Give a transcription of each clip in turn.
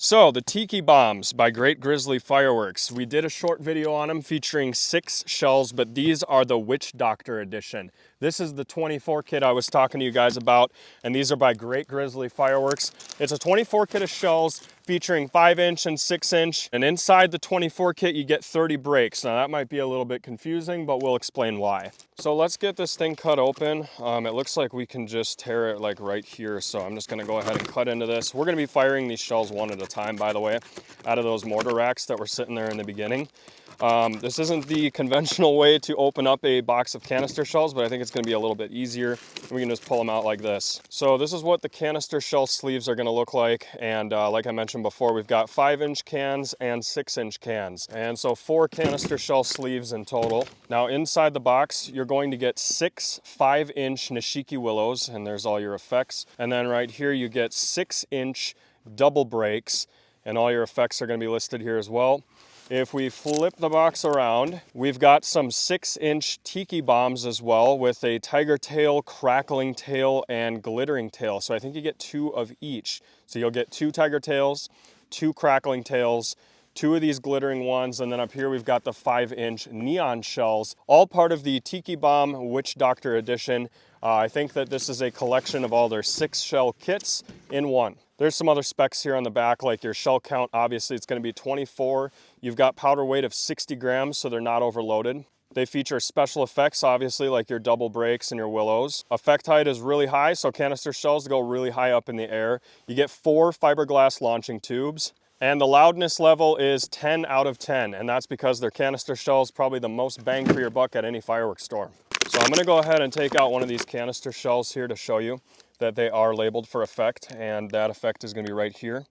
So the Tiki bombs by Great Grizzly Fireworks. We did a short video on them featuring 6 shells, but these are the Witch Doctor edition. This is the 24 kit I was talking to you guys about, and these are by Great Grizzly Fireworks. It's a 24 kit of shells featuring 5-inch and 6-inch, and inside the 24 kit you get 30 breaks. Now that might be a little bit confusing, but we'll explain why. So let's get this thing cut open. It looks like we can just tear it like right here, so I'm just gonna go ahead and cut into this. We're gonna be firing these shells one at a time, by the way, out of those mortar racks that were sitting there in the beginning. This isn't the conventional way to open up a box of canister shells, but I think it's going to be a little bit easier. We can just pull them out like this. So this is what the canister shell sleeves are going to look like. And like I mentioned before, we've got 5-inch cans and 6-inch cans. And so 4 canister shell sleeves in total. Now inside the box, you're going to get 6 5-inch Nishiki willows, and there's all your effects. And then right here, you get 6-inch double breaks, and all your effects are going to be listed here as well. If we flip the box around, we've got some 6-inch Tiki bombs as well with a tiger tail, crackling tail, and glittering tail. So I think you get 2 of each. So you'll get 2 tiger tails, 2 crackling tails, 2 of these glittering ones, and then up here we've got the 5-inch neon shells, all part of the Tiki Bomb Witch Doctor edition. I think that this is a collection of all their 6 shell kits in one. There's some other specs here on the back, like your shell count. Obviously it's going to be 24. You've got powder weight of 60 grams, so they're not overloaded. They feature special effects, obviously, like your double breaks and your willows. Effect height is really high, so canister shells go really high up in the air. You get 4 fiberglass launching tubes. And the loudness level is 10 out of 10, and that's because their canister shell is probably the most bang for your buck at any fireworks store. So I'm going to go ahead and take out one of these canister shells here to show you that they are labeled for effect, and that effect is going to be right here.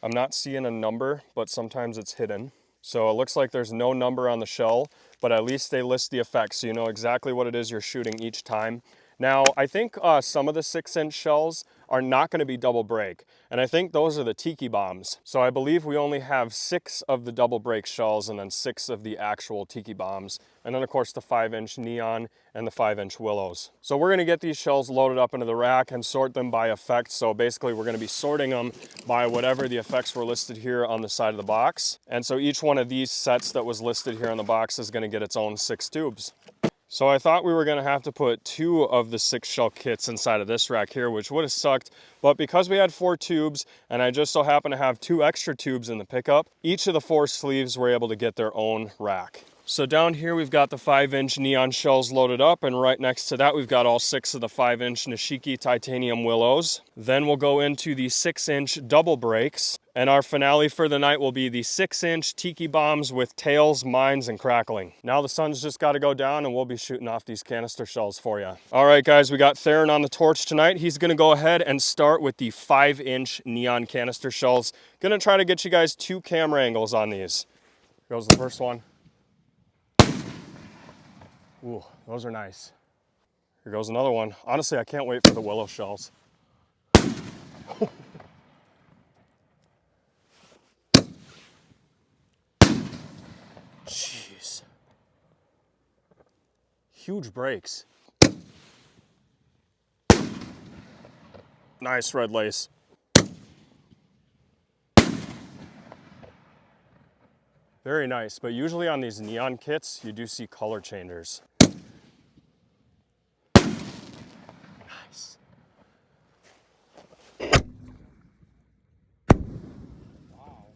I'm not seeing a number, but sometimes it's hidden. So it looks like there's no number on the shell, but at least they list the effects so you know exactly what it is you're shooting each time. Now, I think some of the 6-inch shells are not going to be double break, and I think those are the Tiki bombs. So I believe we only have 6 of the double break shells and then 6 of the actual Tiki bombs, and then of course the 5-inch neon and the 5-inch willows. So we're going to get these shells loaded up into the rack and sort them by effect. So basically we're going to be sorting them by whatever the effects were listed here on the side of the box. And so each one of these sets that was listed here on the box is going to get its own 6 tubes. So I thought we were going to have to put 2 of the 6 shell kits inside of this rack here, which would have sucked. But because we had 4 tubes, and I just so happen to have 2 extra tubes in the pickup, each of the 4 sleeves were able to get their own rack. So down here we've got the 5-inch neon shells loaded up, and right next to that we've got all 6 of the 5-inch Nishiki titanium willows. Then we'll go into the 6-inch double breaks, and our finale for the night will be the 6-inch Tiki bombs with tails, mines, and crackling. Now the sun's just got to go down and we'll be shooting off these canister shells for you. All right guys, we got Theron on the torch tonight. He's going to go ahead and start with the 5-inch neon canister shells. Gonna try to get you guys 2 camera angles on these. Here goes the first one. Ooh, those are nice. Here goes another one. Honestly, I can't wait for the willow shells. Jeez. Huge breaks. Nice red lace. Very nice, but usually on these neon kits, you do see color changers. Nice. Wow.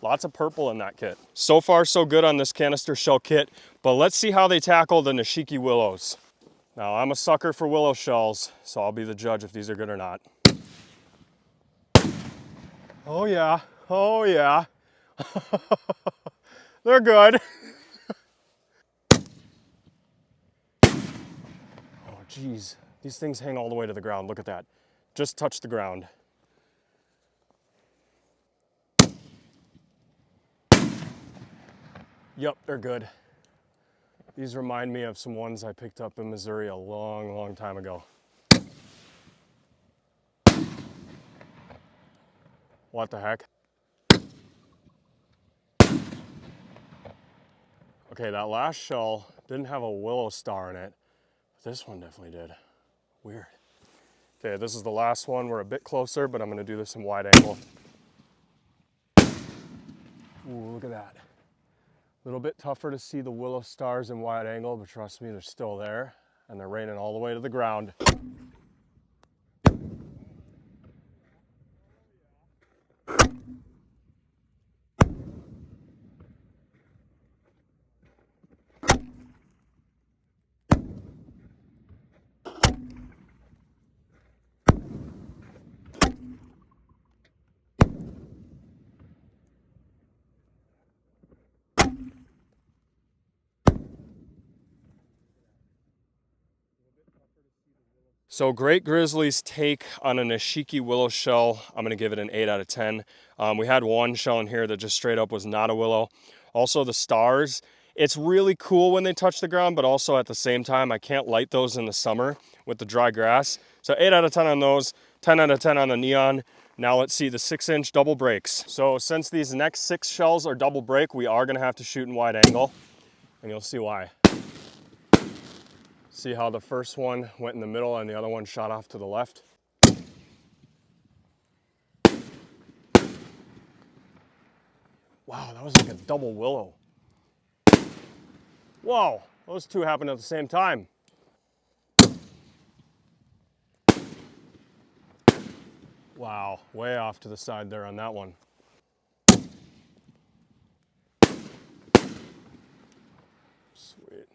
Lots of purple in that kit. So far, so good on this canister shell kit, but let's see how they tackle the Nishiki willows. Now, I'm a sucker for willow shells, so I'll be the judge if these are good or not. Oh yeah, oh yeah. They're good. Oh geez, these things hang all the way to the ground. Look at that. Just touch the ground. Yep, they're good. These remind me of some ones I picked up in Missouri a long, long time ago. What the heck? Okay, that last shell didn't have a willow star in it, but this one definitely did. Weird. Okay, this is the last one. We're a bit closer, but I'm gonna do this in wide angle. Ooh, look at that. A little bit tougher to see the willow stars in wide angle, but trust me, they're still there, and they're raining all the way to the ground. So Great Grizzly's take on a Nishiki willow shell, I'm gonna give it an 8 out of 10. We had one shell in here that just straight up was not a willow. Also the stars, it's really cool when they touch the ground, but also at the same time, I can't light those in the summer with the dry grass. So 8 out of 10 on those, 10 out of 10 on the neon. Now let's see the 6-inch double breaks. So since these next 6 shells are double break, we are gonna have to shoot in wide angle, and you'll see why. See how the first one went in the middle and the other one shot off to the left? Wow, that was like a double willow. Whoa, those two happened at the same time. Wow, way off to the side there on that one. Sweet.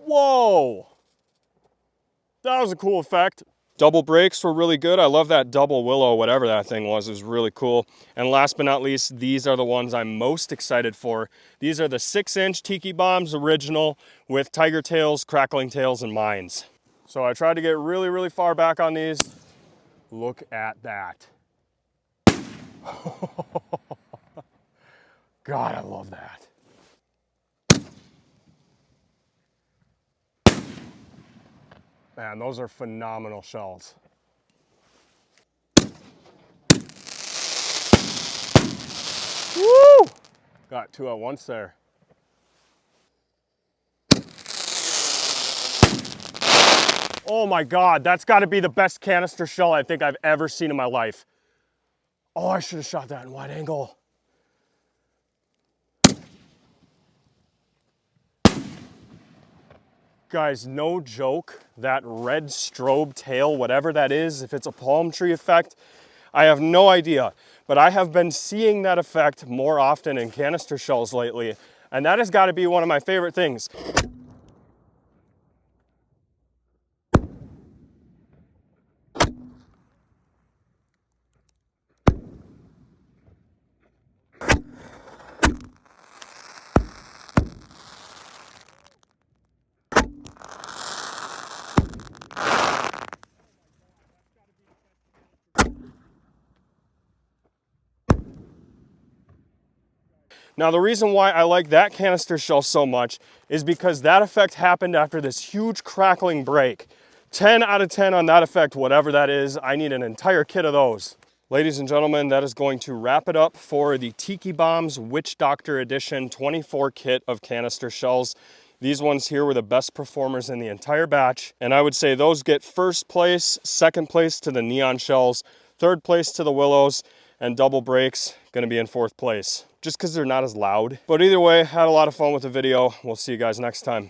Whoa! That was a cool effect. Double breaks were really good. I love that double willow, whatever that thing was. It was really cool. And last but not least, these are the ones I'm most excited for. These are the 6-inch Tiki Bombs original with tiger tails, crackling tails, and mines. So I tried to get really, really far back on these. Look at that. God, I love that. Man, those are phenomenal shells. Woo! Got 2 at once there. Oh my God, that's gotta be the best canister shell I think I've ever seen in my life. Oh, I should have shot that in wide angle. Guys, no joke, that red strobe tail, whatever that is, if it's a palm tree effect, I have no idea. But I have been seeing that effect more often in canister shells lately, and that has got to be one of my favorite things. Now, the reason why I like that canister shell so much is because that effect happened after this huge crackling break. 10 out of 10 on that effect, whatever that is. I need an entire kit of those. Ladies and gentlemen, that is going to wrap it up for the Tiki Bombs Witch Doctor Edition 24 kit of canister shells. These ones here were the best performers in the entire batch, and I would say those get first place, second place to the neon shells, third place to the willows, and double breaks gonna be in fourth place, just because they're not as loud. But either way, had a lot of fun with the video. We'll see you guys next time.